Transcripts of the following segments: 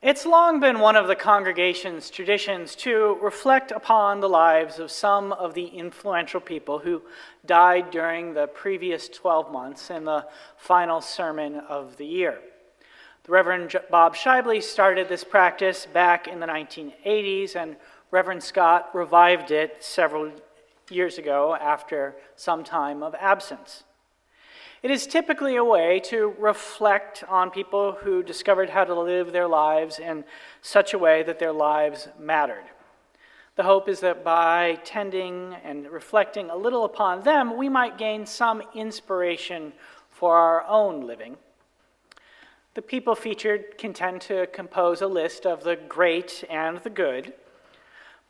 It's long been one of the congregation's traditions to reflect upon the lives of some of the influential people who died during the previous 12 months in the final sermon of the year. The Reverend Bob Shibley started this practice back in the 1980s, and Reverend Scott revived it several years ago after some time of absence. It is typically a way to reflect on people who discovered how to live their lives in such a way that their lives mattered. The hope is that by tending and reflecting a little upon them, we might gain some inspiration for our own living. The people featured can tend to compose a list of the great and the good,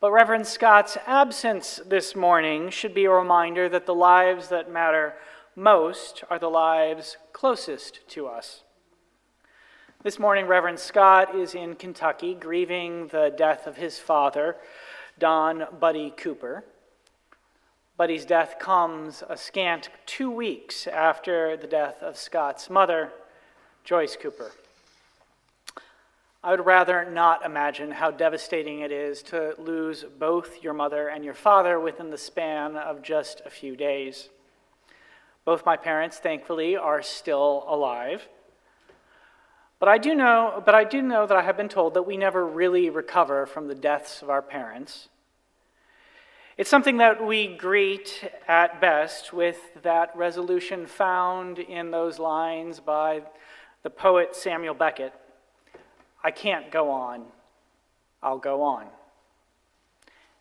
but Reverend Scott's absence this morning should be a reminder that the lives that matter most are the lives closest to us. This morning, Reverend Scott is in Kentucky grieving the death of his father, Don Buddy Cooper. Buddy's death comes a scant 2 weeks after the death of Scott's mother, Joyce Cooper. I would rather not imagine how devastating it is to lose both your mother and your father within the span of just a few days. Both my parents, thankfully, are still alive. But I do know that I have been told that we never really recover from the deaths of our parents. It's something that we greet at best with that resolution found in those lines by the poet Samuel Beckett, "I can't go on, I'll go on."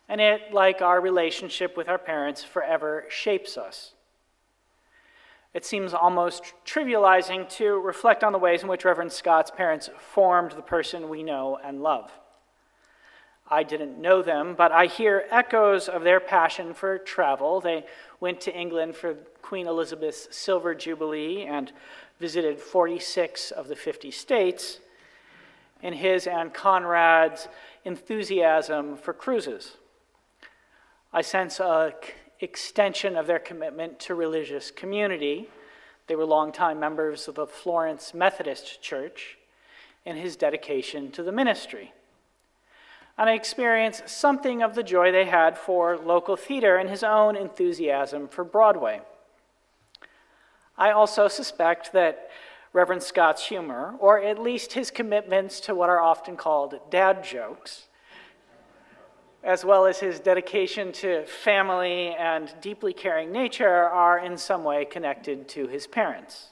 And it, like our relationship with our parents, forever shapes us. It seems almost trivializing to reflect on the ways in which Reverend Scott's parents formed the person we know and love. I didn't know them, but I hear echoes of their passion for travel. They went to England for Queen Elizabeth's Silver Jubilee and visited 46 of the 50 states, and his and Conrad's enthusiasm for cruises. I sense an extension of their commitment to religious community. They were longtime members of the Florence Methodist Church, and his dedication to the ministry. And I experience something of the joy they had for local theater and his own enthusiasm for Broadway. I also suspect that Reverend Scott's humor, or at least his commitments to what are often called dad jokes, as well as his dedication to family and deeply caring nature, are in some way connected to his parents.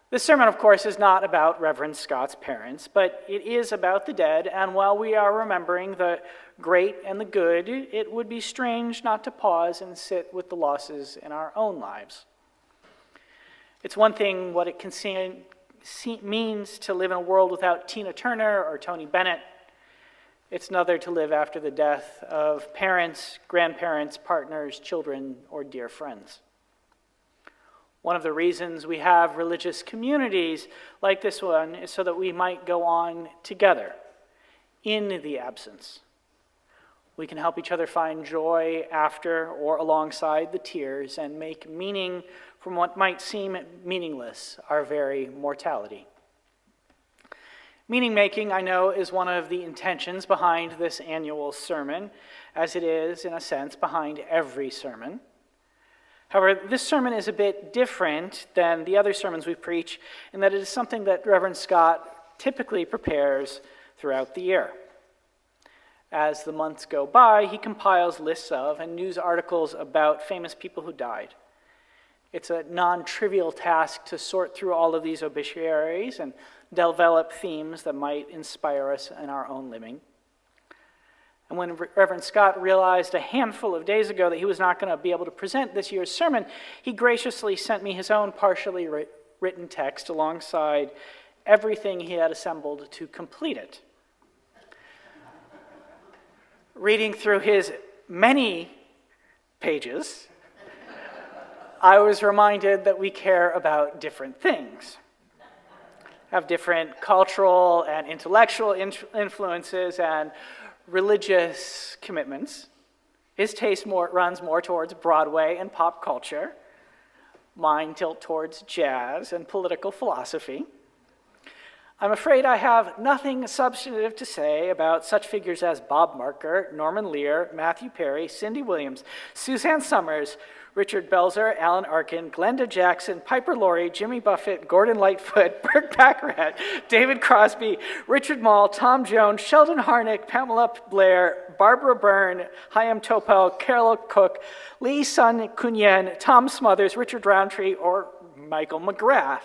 This sermon, of course, is not about Reverend Scott's parents, but it is about the dead, and while we are remembering the great and the good, it would be strange not to pause and sit with the losses in our own lives. It's one thing what it means to live in a world without Tina Turner or Tony Bennett. It's another to live after the death of parents, grandparents, partners, children, or dear friends. One of the reasons we have religious communities like this one is so that we might go on together in the absence. We can help each other find joy after or alongside the tears and make meaning from what might seem meaningless, our very mortality. Meaning-making, I know, is one of the intentions behind this annual sermon, as it is, in a sense, behind every sermon. However, this sermon is a bit different than the other sermons we preach in that it is something that Reverend Scott typically prepares throughout the year. As the months go by, he compiles lists of and news articles about famous people who died. It's a non-trivial task to sort through all of these obituaries and develop themes that might inspire us in our own living. And when Reverend Scott realized a handful of days ago that he was not going to be able to present this year's sermon, he graciously sent me his own partially written text alongside everything he had assembled to complete it. Reading through his many pages, I was reminded that we care about different things, have different cultural and intellectual influences and religious commitments. His taste runs more towards Broadway and pop culture. Mine tilt towards jazz and political philosophy. I'm afraid I have nothing substantive to say about such figures as Bob Marker, Norman Lear, Matthew Perry, Cindy Williams, Suzanne Summers, Richard Belzer, Alan Arkin, Glenda Jackson, Piper Laurie, Jimmy Buffett, Gordon Lightfoot, Burt Baccarat, David Crosby, Richard Mall, Tom Jones, Sheldon Harnick, Pamela Blair, Barbara Byrne, Chaim Topel, Carol Cook, Lee Sun Kunyen, Tom Smothers, Richard Roundtree, or Michael McGrath.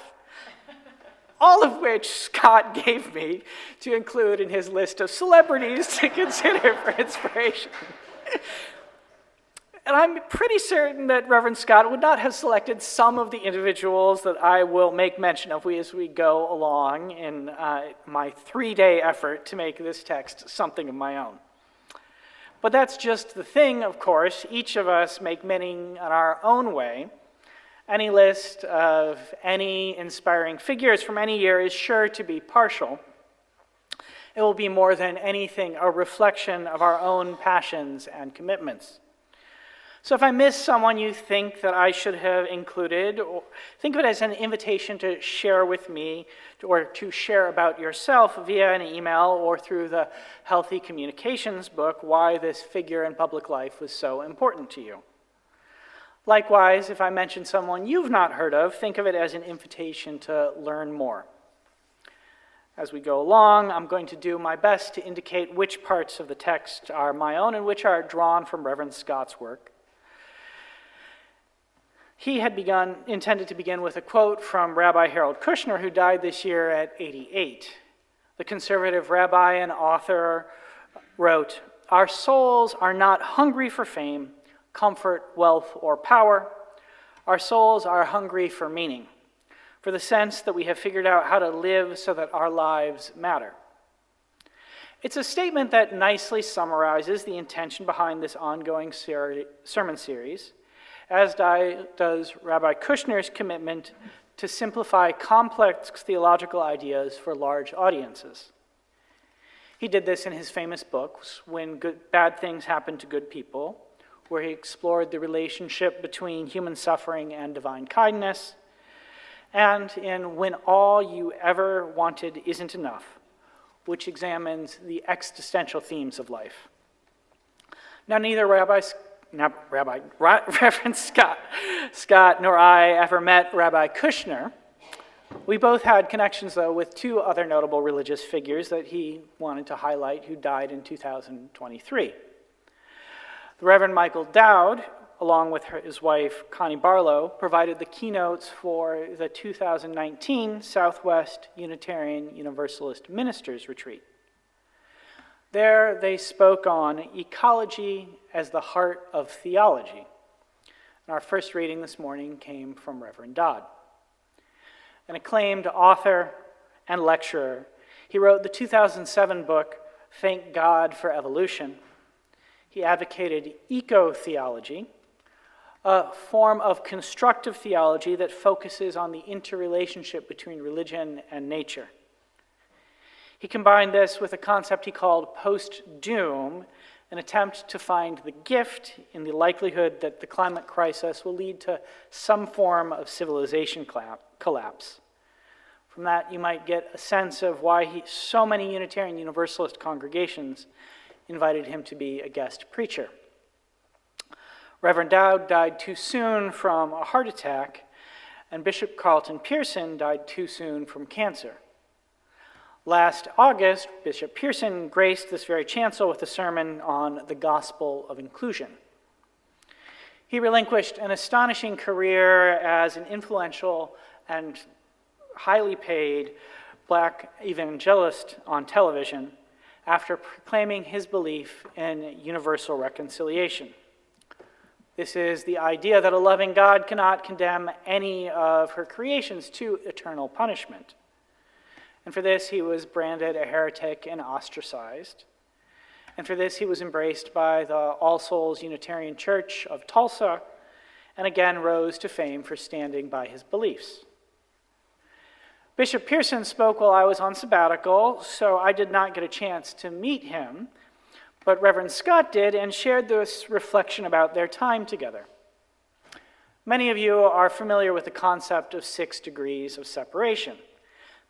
All of which Scott gave me to include in his list of celebrities to consider for inspiration. And I'm pretty certain that Reverend Scott would not have selected some of the individuals that I will make mention of as we go along in my 3-day effort to make this text something of my own. But that's just the thing, of course. Each of us make meaning in our own way. Any list of any inspiring figures from any year is sure to be partial. It will be more than anything a reflection of our own passions and commitments. So if I miss someone you think that I should have included, think of it as an invitation to share with me or to share about yourself via an email or through the Healthy Communications book why this figure in public life was so important to you. Likewise, if I mention someone you've not heard of, think of it as an invitation to learn more. As we go along, I'm going to do my best to indicate which parts of the text are my own and which are drawn from Reverend Scott's work. He had intended to begin with a quote from Rabbi Harold Kushner, who died this year at 88. The conservative rabbi and author wrote, "Our souls are not hungry for fame, comfort, wealth, or power. Our souls are hungry for meaning, for the sense that we have figured out how to live so that our lives matter." It's a statement that nicely summarizes the intention behind this ongoing sermon series, as does Rabbi Kushner's commitment to simplify complex theological ideas for large audiences. He did this in his famous books, When Bad Things Happen to Good People, where he explored the relationship between human suffering and divine kindness, and in When All You Ever Wanted Isn't Enough, which examines the existential themes of life. Now, neither Reverend Scott nor I ever met Rabbi Kushner. We both had connections, though, with two other notable religious figures that he wanted to highlight who died in 2023. The Reverend Michael Dowd, along with his wife Connie Barlow, provided the keynotes for the 2019 Southwest Unitarian Universalist Ministers Retreat. There they spoke on ecology as the heart of theology. And our first reading this morning came from Reverend Dodd. An acclaimed author and lecturer, he wrote the 2007 book, Thank God for Evolution. He advocated eco-theology, a form of constructive theology that focuses on the interrelationship between religion and nature. He combined this with a concept he called post-doom, an attempt to find the gift in the likelihood that the climate crisis will lead to some form of civilization collapse. From that, you might get a sense of why so many Unitarian Universalist congregations invited him to be a guest preacher. Reverend Dowd died too soon from a heart attack, and Bishop Carlton Pearson died too soon from cancer. Last August, Bishop Pearson graced this very chancel with a sermon on the gospel of inclusion. He relinquished an astonishing career as an influential and highly paid black evangelist on television after proclaiming his belief in universal reconciliation. This is the idea that a loving God cannot condemn any of her creations to eternal punishment. And for this, he was branded a heretic and ostracized. And for this, he was embraced by the All Souls Unitarian Church of Tulsa, and again rose to fame for standing by his beliefs. Bishop Pearson spoke while I was on sabbatical, so I did not get a chance to meet him, but Reverend Scott did and shared this reflection about their time together. Many of you are familiar with the concept of 6 degrees of separation.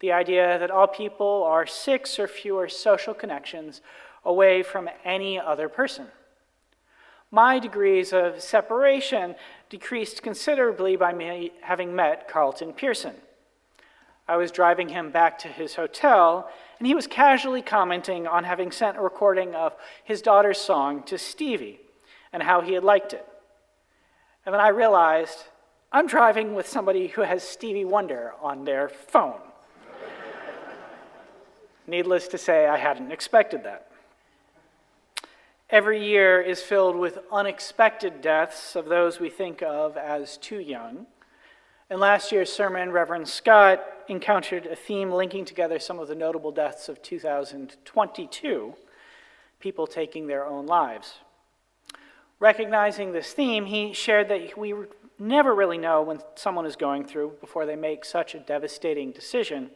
the idea that all people are 6 or fewer social connections away from any other person. My degrees of separation decreased considerably by me having met Carlton Pearson. I was driving him back to his hotel, and he was casually commenting on having sent a recording of his daughter's song to Stevie and how he had liked it. And then I realized I'm driving with somebody who has Stevie Wonder on their phone. Needless to say, I hadn't expected that. Every year is filled with unexpected deaths of those we think of as too young. In last year's sermon, Reverend Scott encountered a theme linking together some of the notable deaths of 2022, people taking their own lives. Recognizing this theme, he shared that we never really know when someone is going through before they make such a devastating decision,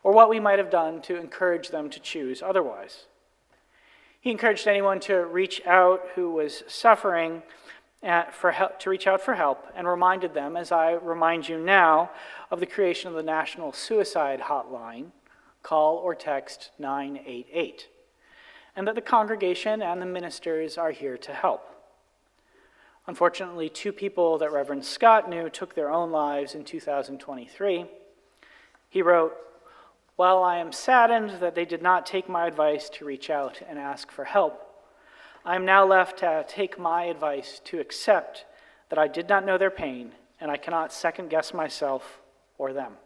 or what we might have done to encourage them to choose otherwise. He encouraged anyone to reach out who was suffering to reach out for help, and reminded them, as I remind you now, of the creation of the National Suicide Hotline. Call or text 988, and that the congregation and the ministers are here to help. Unfortunately, 2 people that Reverend Scott knew took their own lives in 2023. He wrote, "While I am saddened that they did not take my advice to reach out and ask for help, I am now left to take my advice to accept that I did not know their pain, and I cannot second-guess myself or them."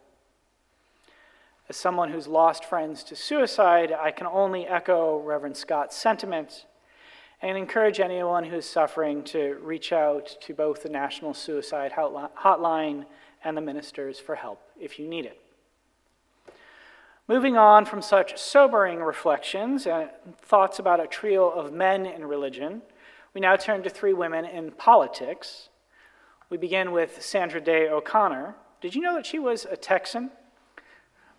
As someone who's lost friends to suicide, I can only echo Reverend Scott's sentiments and encourage anyone who's suffering to reach out to both the National Suicide Hotline and the ministers for help if you need it. Moving on from such sobering reflections and thoughts about a trio of men in religion, we now turn to 3 women in politics. We begin with Sandra Day O'Connor. Did you know that she was a Texan?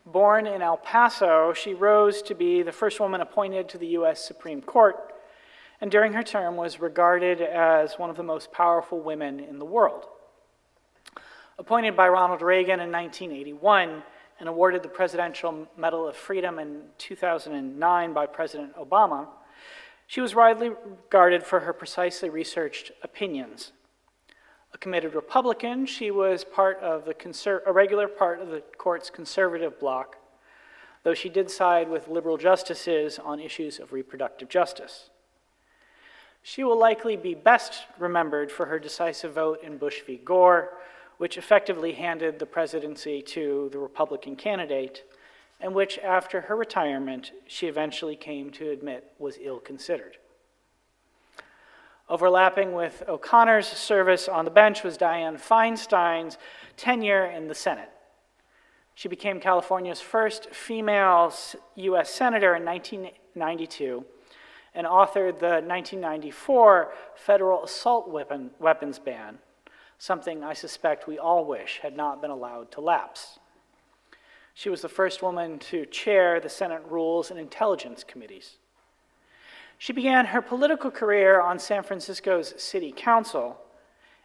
Born in El Paso, she rose to be the first woman appointed to the U.S. Supreme Court, and during her term was regarded as one of the most powerful women in the world. Appointed by Ronald Reagan in 1981, and awarded the Presidential Medal of Freedom in 2009 by President Obama, she was widely regarded for her precisely researched opinions. A committed Republican, she was a regular part of the court's conservative bloc, though she did side with liberal justices on issues of reproductive justice. She will likely be best remembered for her decisive vote in Bush v. Gore, which effectively handed the presidency to the Republican candidate, and which, after her retirement, she eventually came to admit was ill-considered. Overlapping with O'Connor's service on the bench was Dianne Feinstein's tenure in the Senate. She became California's first female U.S. senator in 1992 and authored the 1994 federal assault weapons ban, something I suspect we all wish had not been allowed to lapse. She was the first woman to chair the Senate Rules and Intelligence Committees. She began her political career on San Francisco's City Council,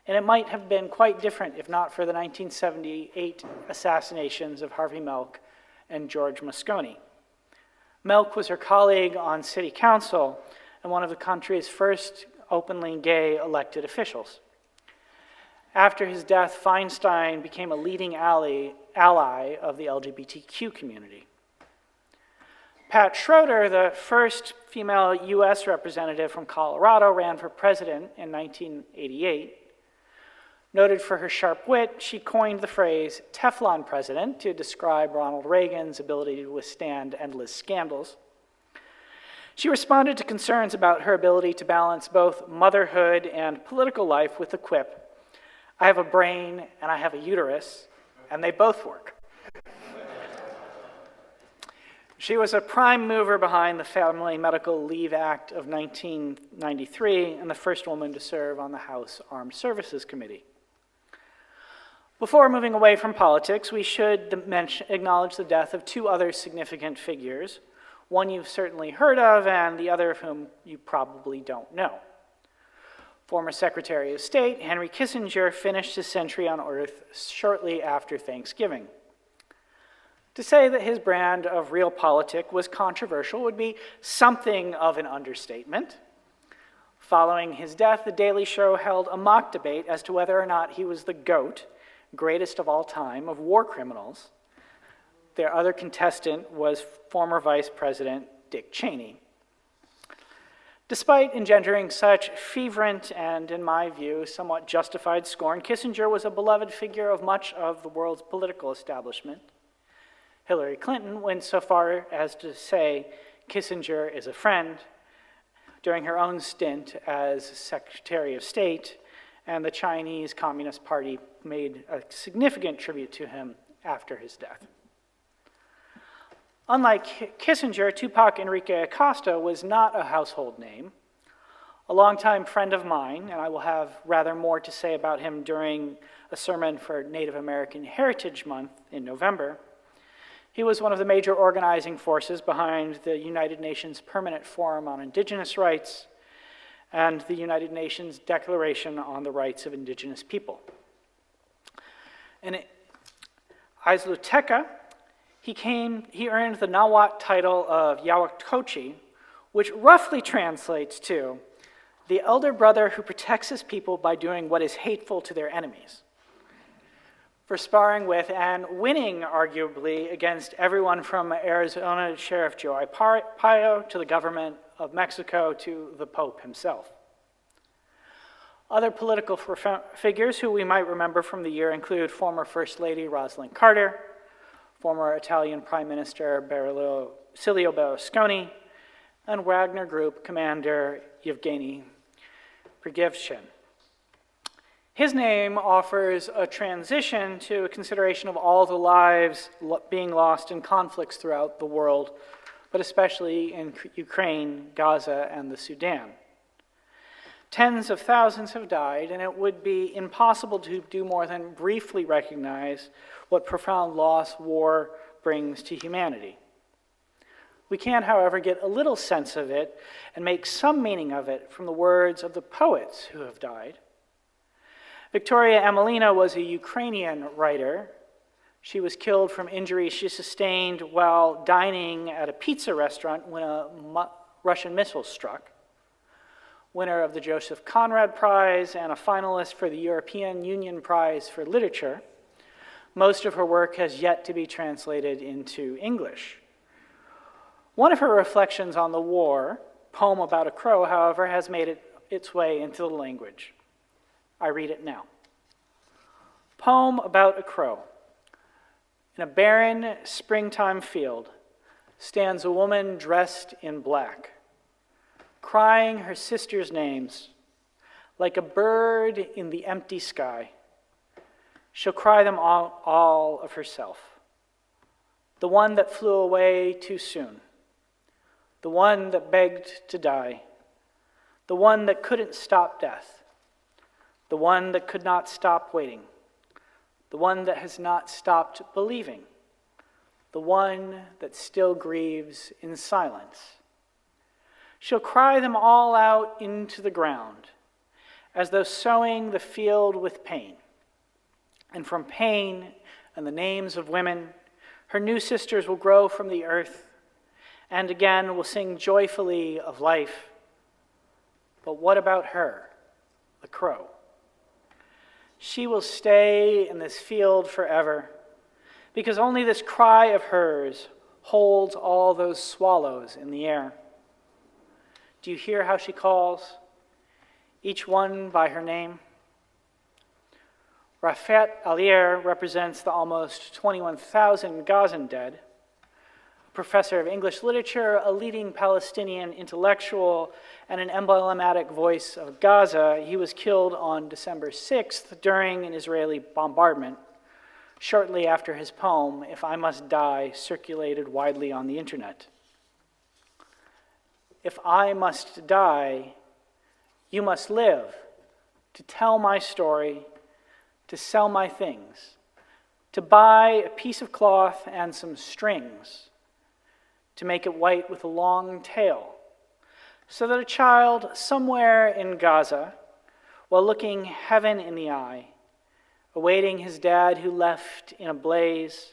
and it might have been quite different if not for the 1978 assassinations of Harvey Milk and George Moscone. Milk was her colleague on City Council and one of the country's first openly gay elected officials. After his death, Feinstein became a leading ally of the LGBTQ community. Pat Schroeder, the first female U.S. representative from Colorado, ran for president in 1988. Noted for her sharp wit, she coined the phrase Teflon president to describe Ronald Reagan's ability to withstand endless scandals. She responded to concerns about her ability to balance both motherhood and political life with the quip, "I have a brain and I have a uterus, and they both work." She was a prime mover behind the Family Medical Leave Act of 1993 and the first woman to serve on the House Armed Services Committee. Before moving away from politics, we should acknowledge the death of 2 other significant figures, one you've certainly heard of and the other of whom you probably don't know. Former Secretary of State Henry Kissinger finished his century on Earth shortly after Thanksgiving. To say that his brand of realpolitik was controversial would be something of an understatement. Following his death, The Daily Show held a mock debate as to whether or not he was the GOAT, greatest of all time, of war criminals. Their other contestant was former Vice President Dick Cheney. Despite engendering such fervent and, in my view, somewhat justified scorn, Kissinger was a beloved figure of much of the world's political establishment. Hillary Clinton went so far as to say Kissinger is a friend during her own stint as Secretary of State, and the Chinese Communist Party made a significant tribute to him after his death. Unlike Kissinger, Tupac Enrique Acosta was not a household name. A longtime friend of mine, and I will have rather more to say about him during a sermon for Native American Heritage Month in November. He was one of the major organizing forces behind the United Nations Permanent Forum on Indigenous Rights and the United Nations Declaration on the Rights of Indigenous People. In Izluteca, he earned the Nahuatl title of Yahuatcochi, which roughly translates to the elder brother who protects his people by doing what is hateful to their enemies. For sparring with and winning, arguably, against everyone from Arizona Sheriff Joe Arpaio to the government of Mexico to the Pope himself. Other political figures who we might remember from the year include former First Lady Rosalind Carter, former Italian Prime Minister Silvio Berlusconi, and Wagner Group Commander Yevgeny Prigozhin. His name offers a transition to a consideration of all the lives being lost in conflicts throughout the world, but especially in Ukraine, Gaza, and the Sudan. Tens of thousands have died, and it would be impossible to do more than briefly recognize what profound loss war brings to humanity. We can, however, get a little sense of it and make some meaning of it from the words of the poets who have died. Victoria Amelina was a Ukrainian writer. She was killed from injuries she sustained while dining at a pizza restaurant when a Russian missile struck. Winner of the Joseph Conrad Prize and a finalist for the European Union Prize for Literature, most of her work has yet to be translated into English. One of her reflections on the war, Poem About a Crow, however, has made its way into the language. I read it now. Poem about a crow. In a barren springtime field stands a woman dressed in black, crying her sisters' names. Like a bird in the empty sky, she'll cry them all of herself. The one that flew away too soon, the one that begged to die, the one that couldn't stop death, the one that could not stop waiting, the one that has not stopped believing, the one that still grieves in silence. She'll cry them all out into the ground, as though sowing the field with pain. And from pain and the names of women, her new sisters will grow from the earth, and again will sing joyfully of life. But what about her, the crow? She will stay in this field forever, because only this cry of hers holds all those swallows in the air. Do you hear how she calls, each one by her name? Rafat Alier represents the almost 21,000 Gazan dead. A professor of English literature, a leading Palestinian intellectual, and an emblematic voice of Gaza, he was killed on December 6th during an Israeli bombardment, shortly after his poem, If I Must Die, circulated widely on the internet. If I must die, you must live, to tell my story, to sell my things, to buy a piece of cloth and some strings, to make it white with a long tail, so that a child somewhere in Gaza, while looking heaven in the eye, awaiting his dad who left in a blaze,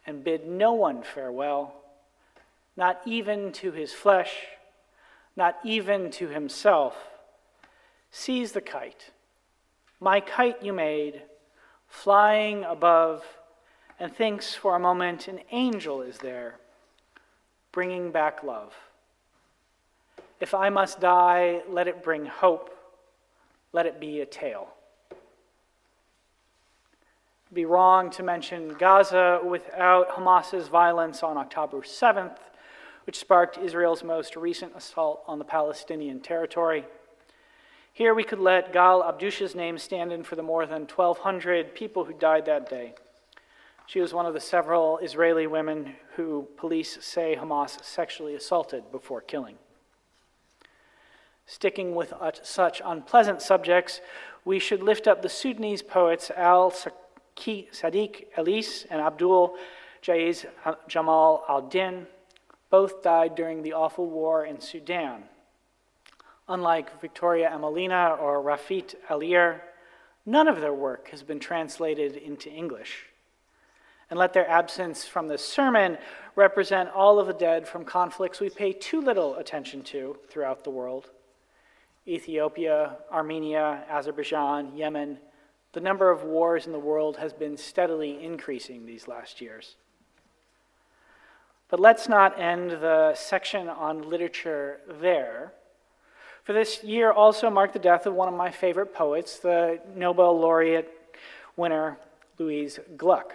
and bid no one farewell, not even to his flesh, not even to himself, sees the kite, my kite you made, flying above, and thinks for a moment an angel is there, bringing back love. If I must die, let it bring hope, let it be a tale. It'd be wrong to mention Gaza without Hamas's violence on October 7th, which sparked Israel's most recent assault on the Palestinian territory. Here we could let Gal Abdusha's name stand in for the more than 1,200 people who died that day. She was one of the several Israeli women who police say Hamas sexually assaulted before killing. Sticking with such unpleasant subjects, we should lift up the Sudanese poets Sadiq Elis and Abdul Jaiz Jamal al-Din. Both died during the awful war in Sudan. Unlike Victoria Amelina or Rafit Alir, none of their work has been translated into English. And let their absence from this sermon represent all of the dead from conflicts we pay too little attention to throughout the world. Ethiopia, Armenia, Azerbaijan, Yemen, the number of wars in the world has been steadily increasing these last years. But let's not end the section on literature there. For this year also marked the death of one of my favorite poets, the Nobel laureate winner Louise Gluck.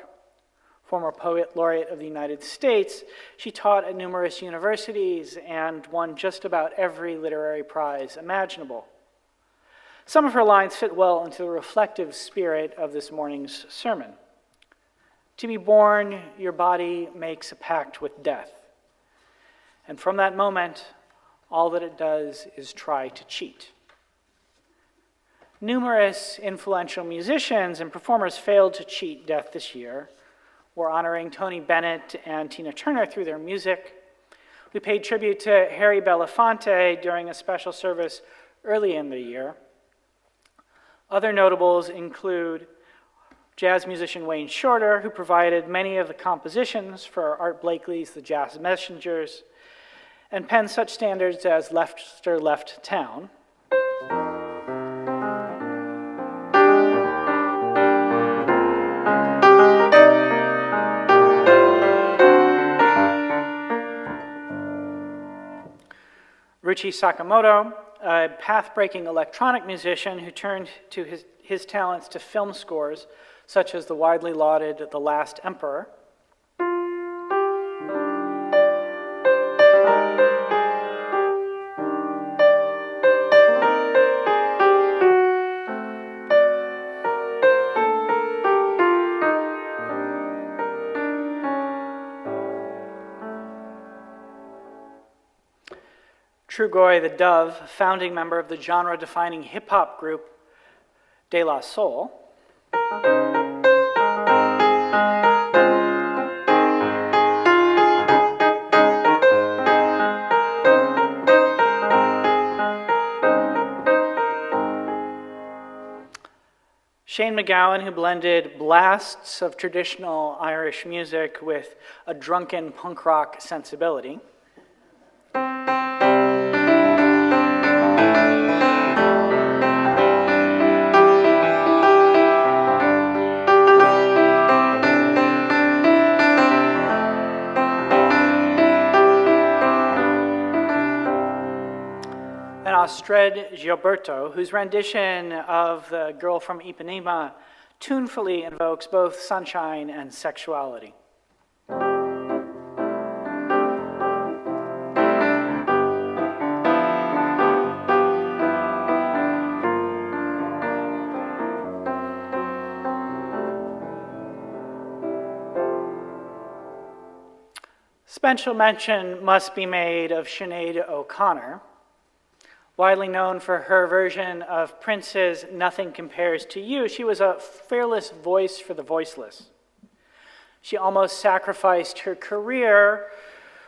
Former poet laureate of the United States, she taught at numerous universities and won just about every literary prize imaginable. Some of her lines fit well into the reflective spirit of this morning's sermon. To be born, your body makes a pact with death. And from that moment, all that it does is try to cheat. Numerous influential musicians and performers failed to cheat death this year. We're honoring Tony Bennett and Tina Turner through their music. We paid tribute to Harry Belafonte during a special service early in the year. Other notables include jazz musician Wayne Shorter, who provided many of the compositions for Art Blakey's The Jazz Messengers, and penned such standards as Lester Left Town. Ruchi Sakamoto, a path-breaking electronic musician who turned to his talents to film scores, such as the widely lauded The Last Emperor. Trugoy the Dove, founding member of the genre-defining hip-hop group De La Soul. Shane MacGowan, who blended blasts of traditional Irish music with a drunken punk rock sensibility. Astrid Gilberto, whose rendition of The Girl from Ipanema tunefully invokes both sunshine and sexuality. Special mention must be made of Sinead O'Connor. Widely known for her version of Prince's Nothing Compares to You, she was a fearless voice for the voiceless. She almost sacrificed her career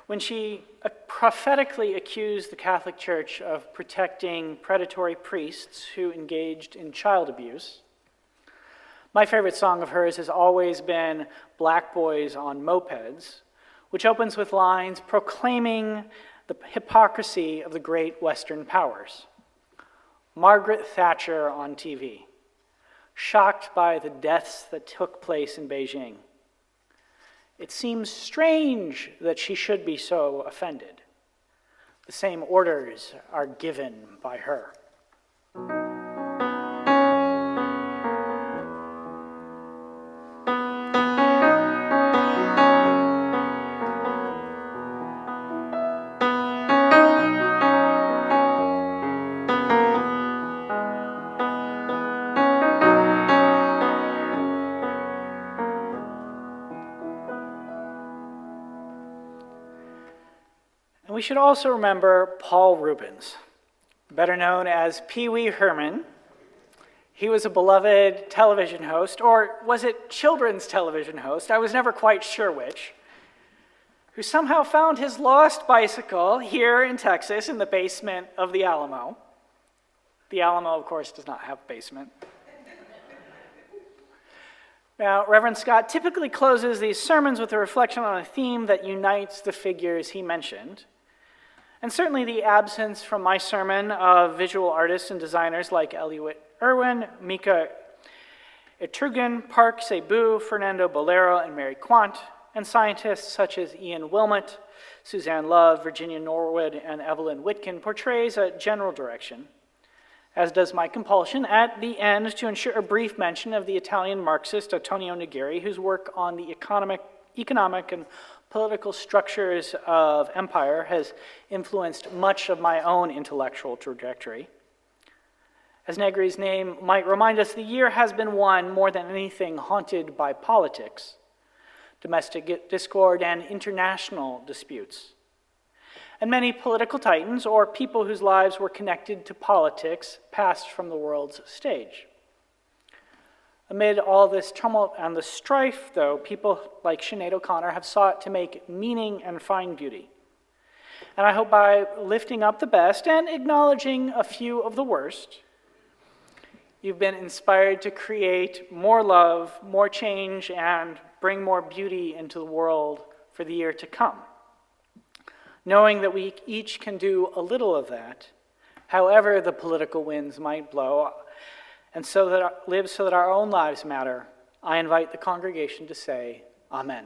when she prophetically accused the Catholic Church of protecting predatory priests who engaged in child abuse. My favorite song of hers has always been Black Boys on Mopeds, which opens with lines proclaiming the hypocrisy of the great Western powers. Margaret Thatcher on TV, shocked by the deaths that took place in Beijing. It seems strange that she should be so offended. The same orders are given by her. And we should also remember Paul Rubens, better known as Pee Wee Herman. He was a beloved television host, or was it children's television host? I was never quite sure which, who somehow found his lost bicycle here in Texas in the basement of the Alamo. The Alamo, of course, does not have a basement. Now, Reverend Scott typically closes these sermons with a reflection on a theme that unites the figures he mentioned. And certainly the absence from my sermon of visual artists and designers like Eliot Irwin, Mika Eturgan, Park Cebu, Fernando Bolero, and Mary Quant, and scientists such as Ian Wilmot, Suzanne Love, Virginia Norwood, and Evelyn Witkin portrays a general direction, as does my compulsion at the end to ensure a brief mention of the Italian Marxist Antonio Negri, whose work on the economic and political structures of empire has influenced much of my own intellectual trajectory. As Negri's name might remind us, the year has been one more than anything haunted by politics, domestic discord, and international disputes. And many political titans, or people whose lives were connected to politics, passed from the world's stage. Amid all this tumult and the strife, though, people like Sinead O'Connor have sought to make meaning and find beauty. And I hope by lifting up the best and acknowledging a few of the worst, you've been inspired to create more love, more change, and bring more beauty into the world for the year to come. Knowing that we each can do a little of that, however the political winds might blow, and live so that our own lives matter, I invite the congregation to say, Amen.